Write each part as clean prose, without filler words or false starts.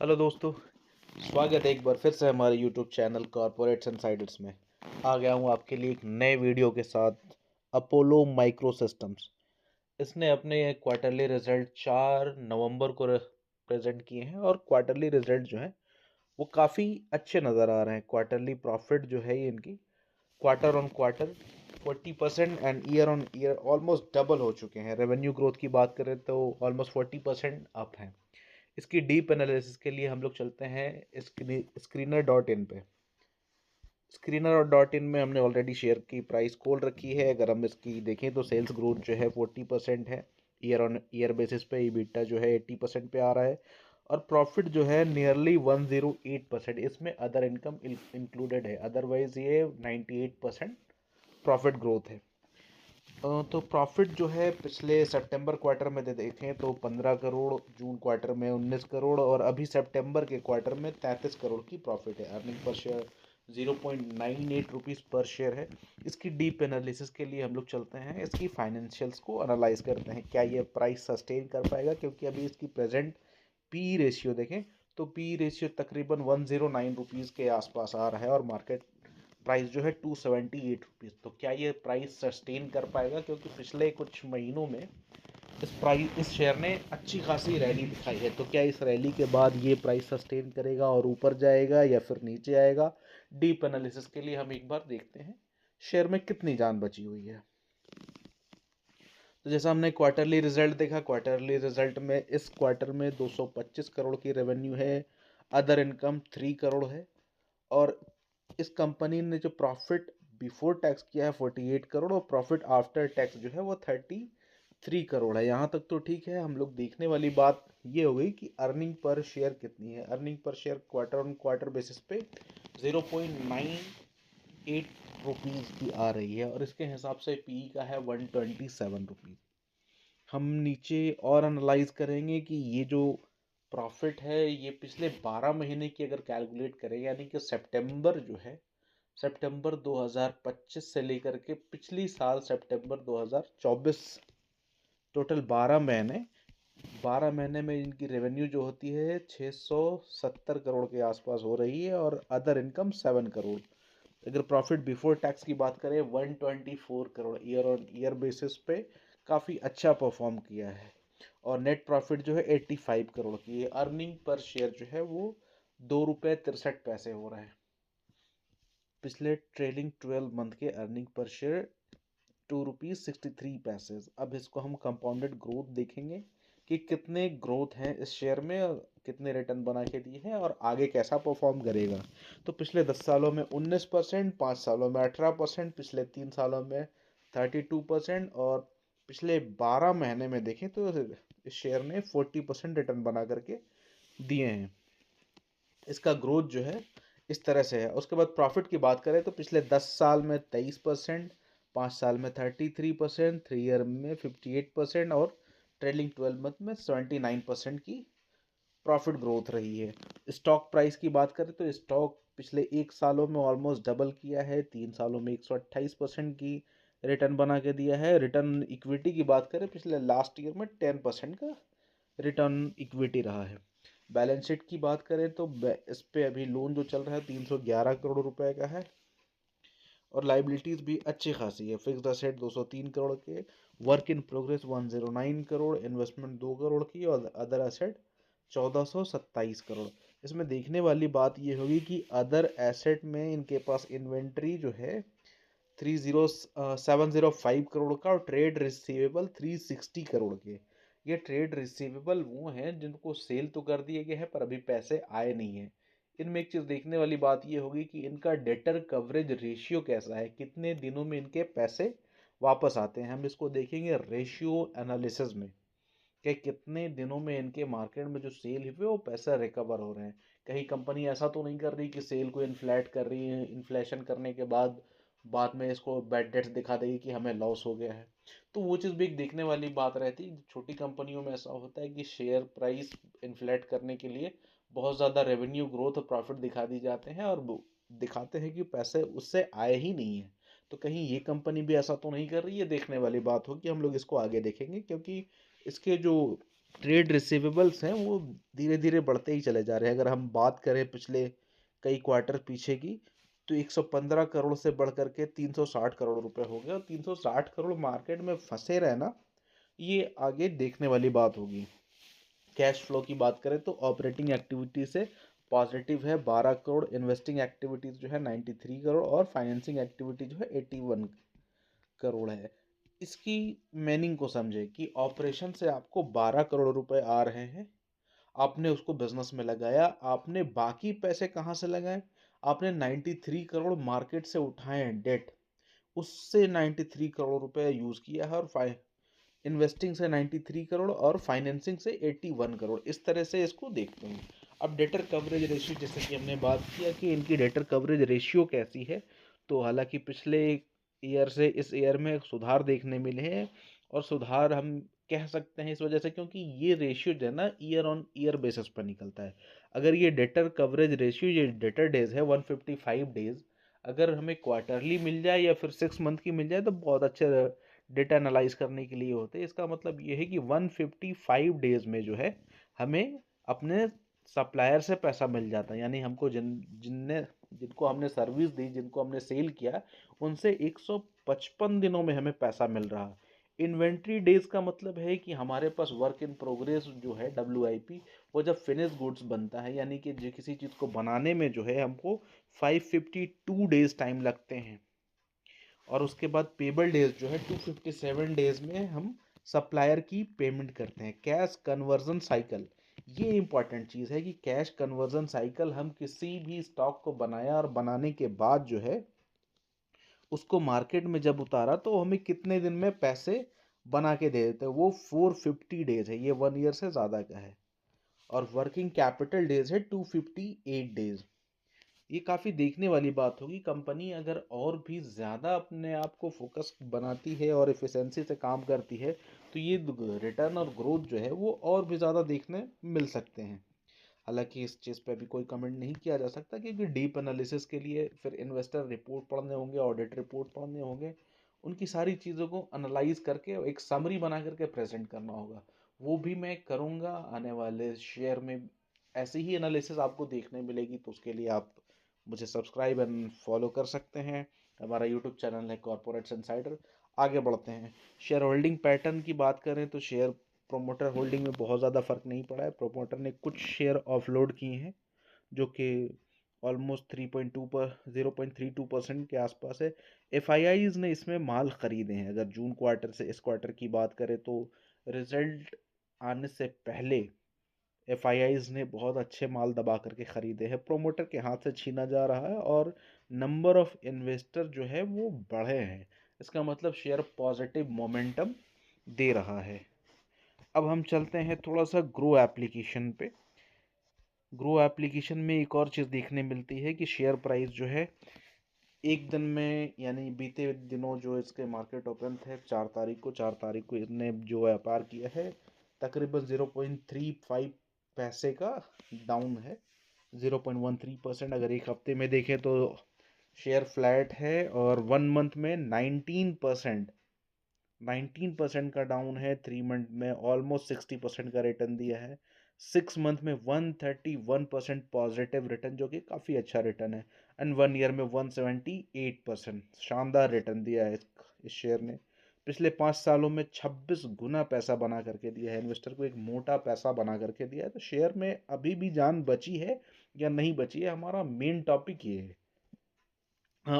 Hello दोस्तों। स्वागत है एक बार फिर से हमारे यूट्यूब चैनल कॉरपोरेट्स इनसाइडर्स में। आ गया हूँ आपके लिए एक नए वीडियो के साथ। अपोलो माइक्रो सिस्टम्स इसने अपने क्वार्टरली रिजल्ट 4 नवंबर को प्रेजेंट किए हैं और क्वार्टरली रिजल्ट जो है वो काफ़ी अच्छे नज़र आ रहे हैं। क्वार्टरली प्रॉफिट जो है ये इनकी quarter on quarter 40% and year on year almost double हो चुके हैं। रेवेन्यू ग्रोथ की बात करें तो ऑलमोस्ट 40% अप है। इसकी डीप एनालिसिस के लिए हम लोग चलते हैं स्क्रीनर डॉट इन पे। स्क्रीनर डॉट इन में हमने ऑलरेडी शेयर की प्राइस खोल रखी है। अगर हम इसकी देखें तो सेल्स ग्रोथ जो है 40% है। ईयर ऑन ईयर बेसिस पे ईबिटा जो है 80% पे आ रहा है और प्रॉफिट जो है नियरली 108%। इसमें अदर इनकम इंक्लूडेड है, अदरवाइज ये 98% प्रॉफिट ग्रोथ है। तो प्रॉफिट जो है पिछले सितंबर क्वार्टर में देखें तो 15 करोड़, जून क्वार्टर में 19 करोड़ और अभी सितंबर के क्वार्टर में 33 करोड़ की प्रॉफिट है। अर्निंग पर शेयर 0.98 रुपीज़ पर शेयर है। इसकी डीप एनालिसिस के लिए हम लोग चलते हैं, इसकी फाइनेंशियल्स को एनालाइज करते हैं। क्या ये प्राइस सस्टेन कर पाएगा, क्योंकि अभी इसकी प्रेजेंट पी रेशियो देखें तो पी रेशियो तकरीबन 109 रुपीज़ के आसपास आ रहा है और मार्केट प्राइस जो है 278 रुपीज़। तो क्या ये प्राइस सस्टेन कर पाएगा, क्योंकि पिछले कुछ महीनों में इस शेयर ने अच्छी खासी रैली दिखाई है। तो क्या इस रैली के बाद ये प्राइस सस्टेन करेगा और ऊपर जाएगा या फिर नीचे आएगा? डीप एनालिसिस के लिए हम एक बार देखते हैं शेयर में कितनी जान बची हुई है। तो जैसा हमने क्वार्टरली रिजल्ट देखा, क्वार्टरली रिजल्ट में इस क्वार्टर में 225 करोड़ की रेवेन्यू है। अदर इनकम 3 करोड़ है और इस कंपनी ने जो प्रॉफिट बिफोर टैक्स किया है 48 करोड़ और प्रॉफिट आफ्टर टैक्स जो है वो 33 करोड़ है। यहाँ तक तो ठीक है। हम लोग देखने वाली बात ये हो गई कि अर्निंग पर शेयर कितनी है। Earning per share quarter on quarter basis पे 0.98 रुपीज़ की आ रही है और इसके हिसाब से पी का है 127 रुपीज़। हम नीचे और एनालाइज करेंगे कि ये जो प्रॉफिट है ये पिछले 12 महीने की अगर कैलकुलेट करें, यानी कि सितंबर जो है, सितंबर 2025 से लेकर के पिछली साल सितंबर 2024, टोटल 12 महीने में इनकी रेवेन्यू जो होती है 670 करोड़ के आसपास हो रही है और अदर इनकम 7 करोड़। अगर प्रॉफिट बिफोर टैक्स की बात करें 124 crore, year on year basis पे काफ़ी अच्छा परफॉर्म किया है और नेट प्रॉफिट जो है 85 करोड़ की है। अर्निंग पर शेयर जो है वो 2 रुपये 63 पैसे हो रहा है। पिछले ट्रेलिंग 12 मंथ के अर्निंग पर शेयर 2 रुपीज़ 63 पैसे। अब इसको हम कंपाउंडेड ग्रोथ देखेंगे कि कितने ग्रोथ हैं इस शेयर में और कितने रिटर्न बना के दिए हैं और आगे कैसा परफॉर्म करेगा। तो पिछले 10 सालों में 19%, 5 सालों में 18%, पिछले 3 सालों में 32% और पिछले 12 महीने में देखें तो इस शेयर ने 40% रिटर्न बना करके दिए हैं। इसका ग्रोथ जो है इस तरह से है। उसके बाद प्रॉफिट की बात करें तो पिछले 10 साल में 23%, 5 साल में 33%, 3 ईयर में 58% और ट्रेलिंग 12 मंथ में 79% की प्रॉफिट ग्रोथ रही है। स्टॉक प्राइस की बात करें तो स्टॉक पिछले 1 सालों में ऑलमोस्ट डबल किया है। 3 सालों में 128% की रिटर्न बना के दिया है। रिटर्न इक्विटी की बात करें पिछले लास्ट ईयर में 10% का रिटर्न इक्विटी रहा है। बैलेंस शीट की बात करें तो इस पे अभी लोन जो चल रहा है 311 करोड़ रुपए का है और लाइबिलिटीज़ भी अच्छी खासी है। फिक्स्ड असेट 203 करोड़ के, work in progress 109 crore, investment 2 crore की और अदर असेट 1427 करोड़। इसमें देखने वाली बात ये होगी कि अदर एसेट में इनके पास इन्वेंट्री जो है 705 करोड़ का और ट्रेड रिसीवेबल 360 करोड़ के। ये ट्रेड रिसीवेबल वो हैं जिनको सेल तो कर दिए गए हैं पर अभी पैसे आए नहीं हैं। इनमें एक चीज़ देखने वाली बात ये होगी कि इनका डेटर कवरेज रेशियो कैसा है, कितने दिनों में इनके पैसे वापस आते हैं। हम इसको देखेंगे रेशियो एनालिसिस में कि कितने दिनों में इनके मार्केट में जो सेल हुए वो पैसा रिकवर हो रहे हैं। कहीं कंपनी ऐसा तो नहीं कर रही कि सेल को इन्फ्लेट कर रही है, इन्फ्लेशन करने के बाद में इसको बैड डेट्स दिखा देगी कि हमें लॉस हो गया है। तो वो चीज़ भी एक देखने वाली बात रहती है। छोटी कंपनियों में ऐसा होता है कि शेयर प्राइस इन्फ्लेट करने के लिए बहुत ज़्यादा रेवेन्यू ग्रोथ और प्रॉफिट दिखा दी जाते हैं और वो दिखाते हैं कि पैसे उससे आए ही नहीं है। तो कहीं ये कंपनी भी ऐसा तो नहीं कर रही है, देखने वाली बात होगी। हम लोग इसको आगे देखेंगे क्योंकि इसके जो ट्रेड रिसीवेबल्स हैं वो धीरे धीरे बढ़ते ही चले जा रहे हैं। अगर हम बात करें पिछले कई क्वार्टर पीछे की, तो 115 करोड़ से बढ़ करके 360 करोड़ रुपए हो गए, और 360 करोड़ मार्केट में फंसे रहना ये आगे देखने वाली बात होगी। कैश फ्लो की बात करें तो ऑपरेटिंग एक्टिविटी से पॉजिटिव है 12 करोड़, इन्वेस्टिंग एक्टिविटीज जो है 93 करोड़, और फाइनेंसिंग एक्टिविटी जो है 81 करोड़ है। इसकी मीनिंग को समझे कि ऑपरेशन से आपको 12 करोड़ रुपए आ रहे हैं, आपने उसको बिजनेस में लगाया, आपने बाकी पैसे कहाँ से लगाए? आपने 93 करोड़ मार्केट से उठाए हैं डेट, उससे 93 करोड़ रुपए यूज किया है, और इन्वेस्टिंग से 93 करोड़ और फाइनेंसिंग से 81 करोड़, इस तरह से इसको देखते हैं। अब डेटर कवरेज रेशियो, जैसे कि हमने बात किया कि इनकी डेटर कवरेज रेशियो कैसी है, तो हालांकि पिछले ईयर से इस ईयर में सुधार देखने मिले हैं, और सुधार हम कह सकते हैं इस वजह से क्योंकि ये रेशियो जो है ना ईयर ऑन ईयर बेसिस पर निकलता है। अगर ये डेटर कवरेज रेशियो, ये डेटर डेज है 155 डेज, अगर हमें क्वार्टरली मिल जाए या फिर 6 मंथ की मिल जाए तो बहुत अच्छे डेटा एनालाइज करने के लिए होते हैं। इसका मतलब ये है कि 155 डेज में जो है हमें अपने सप्लायर से पैसा मिल जाता है, यानी हमको जिनको हमने सर्विस दी, जिनको हमने सेल किया, उनसे 155 दिनों में हमें पैसा मिल रहा। इन्वेंट्री डेज का मतलब है कि हमारे पास वर्क इन प्रोग्रेस जो है WIP, वो जब फिनिश गुड्स बनता है, यानी कि जो किसी चीज़ को बनाने में जो है हमको 552 डेज टाइम लगते हैं, और उसके बाद पेबल डेज जो है 257 डेज में हम सप्लायर की पेमेंट करते हैं। कैश कन्वर्जन साइकिल, ये इंपॉर्टेंट चीज़ है कि कैश कन्वर्जन साइकिल, हम किसी भी स्टॉक को बनाया और बनाने के बाद जो है उसको मार्केट में जब उतारा तो हमें कितने दिन में पैसे बना के दे देते हैं, वो 450 डेज है, ये 1 ईयर से ज़्यादा का है। और वर्किंग कैपिटल डेज है 258 डेज। ये काफ़ी देखने वाली बात होगी, कंपनी अगर और भी ज़्यादा अपने आप को फोकस बनाती है और एफिशिएंसी से काम करती है, तो ये रिटर्न और ग्रोथ जो है वो और भी ज़्यादा देखने मिल सकते हैं। हालांकि इस चीज़ पे अभी कोई कमेंट नहीं किया जा सकता, क्योंकि डीप एनालिसिस के लिए फिर इन्वेस्टर रिपोर्ट पढ़ने होंगे, ऑडिट रिपोर्ट पढ़ने होंगे, उनकी सारी चीज़ों को एनालाइज करके एक समरी बना करके प्रेजेंट करना होगा। वो भी मैं करूँगा आने वाले शेयर में। ऐसी ही एनालिसिस आपको देखने मिलेगी, तो उसके लिए आप मुझे सब्सक्राइब एंड फॉलो कर सकते हैं। हमारा यूट्यूब चैनल है कॉर्पोरेट्स इनसाइडर। आगे बढ़ते हैं। शेयर होल्डिंग पैटर्न की बात करें तो शेयर प्रोमोटर होल्डिंग में बहुत ज़्यादा फर्क नहीं पड़ा है। प्रोमोटर ने कुछ शेयर ऑफलोड किए हैं, जो कि ऑलमोस्ट 0.32% के आसपास है। FIIs ने इसमें माल खरीदे हैं। अगर जून क्वार्टर से इस क्वार्टर की बात करें तो रिजल्ट आने से पहले FIIs ने बहुत अच्छे माल दबा करके खरीदे हैं, प्रोमोटर के हाथ से छीना जा रहा है, और नंबर ऑफ इन्वेस्टर जो है वो बढ़े हैं। इसका मतलब शेयर पॉजिटिव मोमेंटम दे रहा है। अब हम चलते हैं थोड़ा सा ग्रो एप्लीकेशन पे। ग्रो एप्लीकेशन में एक और चीज़ देखने मिलती है कि शेयर प्राइस जो है एक दिन में, यानी बीते दिनों जो इसके मार्केट ओपन थे 4 तारीख को इसने जो व्यापार किया है तकरीबन 0.35 पैसे का डाउन है, 0.13%। अगर एक हफ्ते में देखें तो शेयर फ्लैट है, और 1 मंथ में 19% का डाउन है। 3 मंथ में ऑलमोस्ट 60% का रिटर्न दिया है। 6 मंथ में 131% पॉजिटिव रिटर्न, जो कि काफ़ी अच्छा रिटर्न है। एंड 1 ईयर में 178% शानदार रिटर्न दिया है इस शेयर ने। पिछले 5 सालों में 26 गुना पैसा बना करके दिया है, इन्वेस्टर को एक मोटा पैसा बना करके दिया है। तो शेयर में अभी भी जान बची है या नहीं बची है, हमारा मेन टॉपिक ये है।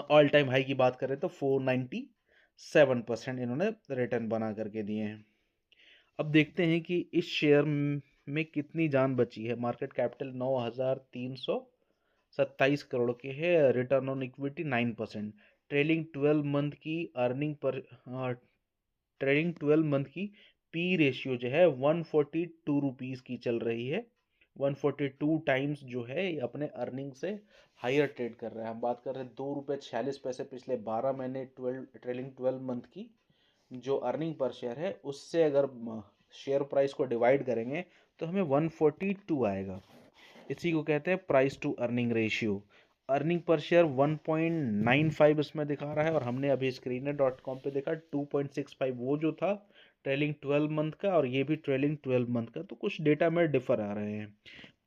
ऑल टाइम हाई की बात करें तो 497% इन्होंने रिटर्न बना करके दिए हैं। अब देखते हैं कि इस शेयर में कितनी जान बची है। मार्केट कैपिटल 9,327 करोड़ के है। Return on equity 9%। Trailing 12 month की अर्निंग पर ट्रेलिंग 12 मंथ की पी रेशियो जो है 142 रुपीज़ की चल रही है। 142 टाइम्स जो है ये अपने अर्निंग से हायर ट्रेड कर रहा है। हम बात कर रहे हैं ₹2.46 पिछले 12 महीने ट्रेलिंग 12 मंथ की जो अर्निंग पर शेयर है, उससे अगर शेयर प्राइस को डिवाइड करेंगे तो हमें 142 आएगा। इसी को कहते हैं price to earning ratio. Earning per share 1.95 इसमें दिखा रहा है, और हमने अभी screener.com पे देखा 2.65 वो जो था ट्रेलिंग 12 मंथ का और ये भी ट्रेलिंग 12 मंथ का, तो कुछ डेटा में डिफर आ रहे हैं।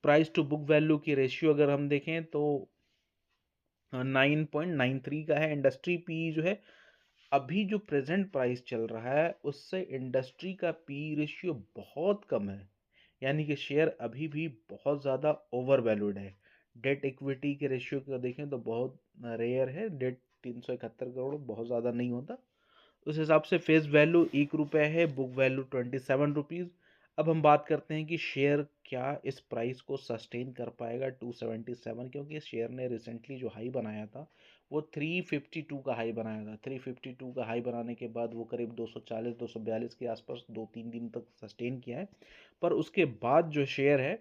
प्राइस टू बुक वैल्यू की रेशियो अगर हम देखें तो 9.93 का है। इंडस्ट्री पी जो है, अभी जो प्रेजेंट प्राइस चल रहा है उससे इंडस्ट्री का पी रेशियो बहुत कम है, यानी कि शेयर अभी भी बहुत ज़्यादा ओवर वैल्यूड है। डेट इक्विटी के रेशियो को देखें तो बहुत रेयर है, डेट 371 करोड़ बहुत ज़्यादा नहीं होता। उस हिसाब से फेस वैल्यू ₹1 है, बुक वैल्यू ₹27। अब हम बात करते हैं कि शेयर क्या इस प्राइस को सस्टेन कर पाएगा 277, क्योंकि इस शेयर ने रिसेंटली जो हाई बनाया था वो 352 का हाई बनाया था। 352 का हाई बनाने के बाद वो करीब 240-242 के आसपास 2-3 दिन तक सस्टेन किया है, पर उसके बाद जो शेयर है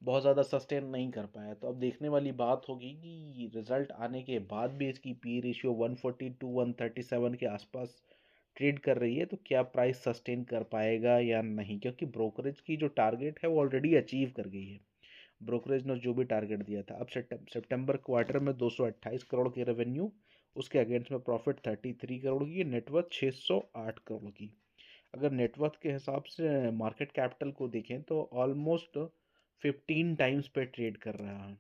बहुत ज़्यादा सस्टेन नहीं कर पाया। तो अब देखने वाली बात होगी कि रिजल्ट आने के बाद भी इसकी पी रेशियो 142-137 के आसपास ट्रेड कर रही है, तो क्या प्राइस सस्टेन कर पाएगा या नहीं, क्योंकि ब्रोकरेज की जो टारगेट है वो ऑलरेडी अचीव कर गई है। ब्रोकरेज ने जो भी टारगेट दिया था, अब सितंबर क्वार्टर में 228 करोड़ की रेवेन्यू, उसके अगेंस्ट में प्रॉफिट 33 करोड़ की, नेटवर्थ 608 करोड़ की। अगर नेटवर्थ के हिसाब से मार्केट कैपिटल को देखें तो ऑलमोस्ट 15 टाइम्स पे ट्रेड कर रहा है।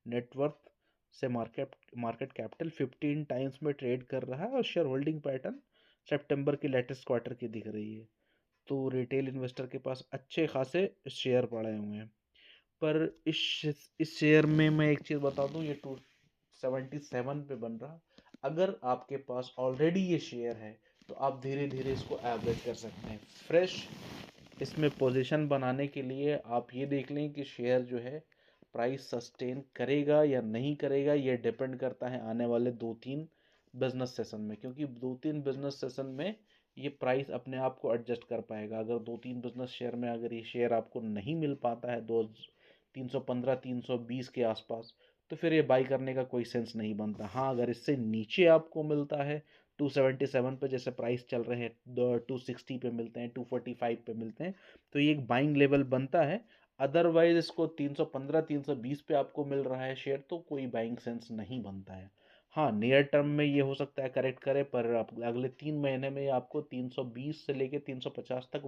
नेटवर्थ से मार्केट मार्केट कैपिटल 15 टाइम्स में ट्रेड कर रहा है, और शेयर होल्डिंग पैटर्न सितंबर की लेटेस्ट क्वार्टर की दिख रही है। तो रिटेल इन्वेस्टर के पास अच्छे खासे शेयर पड़े हुए हैं। पर इस शेयर में मैं एक चीज़ बता दूं, ये 277 पे बन रहा। अगर आपके पास ऑलरेडी ये शेयर है तो आप धीरे धीरे इसको एवरेज कर सकते हैं। फ्रेश इसमें पोजीशन बनाने के लिए आप ये देख लें कि शेयर जो है प्राइस सस्टेन करेगा या नहीं करेगा। ये डिपेंड करता है आने वाले 2-3 बिजनेस सेशन में, क्योंकि 2-3 बिजनेस सेशन में ये प्राइस अपने आप को एडजस्ट कर पाएगा। अगर 2-3 बिजनेस शेयर में अगर ये शेयर आपको नहीं मिल पाता है 315-320 के आसपास, तो फिर ये बाई करने का कोई सेंस नहीं बनता। हाँ, अगर इससे नीचे आपको मिलता है 277 पे, जैसे प्राइस चल रहे हैं 260 पे मिलते हैं, 245 पे मिलते हैं, तो ये एक बाइंग लेवल बनता है। अदरवाइज इसको 315-320 पे आपको मिल रहा है शेयर, तो कोई बाइंग सेंस नहीं बनता है। हाँ, नियर टर्म में ये हो सकता है करेक्ट करे, पर अगले 3 महीने में आपको 320 से लेके 350 तक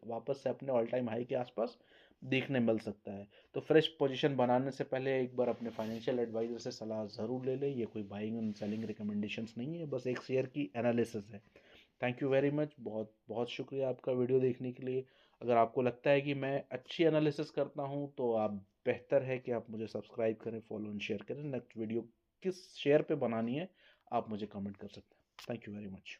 वापस से अपने ऑल टाइम हाई के आसपास देखने मिल सकता है। तो फ्रेश पोजीशन बनाने से पहले एक बार अपने फाइनेंशियल एडवाइजर से सलाह ज़रूर ले लें। ये कोई बाइंग एंड सेलिंग रिकमेंडेशंस नहीं है, बस एक शेयर की एनालिसिस है। थैंक यू वेरी मच, बहुत बहुत शुक्रिया आपका वीडियो देखने के लिए। अगर आपको लगता है कि मैं अच्छी एनालिसिस करता हूं तो आप बेहतर है कि आप मुझे सब्सक्राइब करें, फॉलो एंड शेयर करें। नेक्स्ट वीडियो किस शेयर पे बनानी है आप मुझे कमेंट कर सकते हैं। Thank you very much.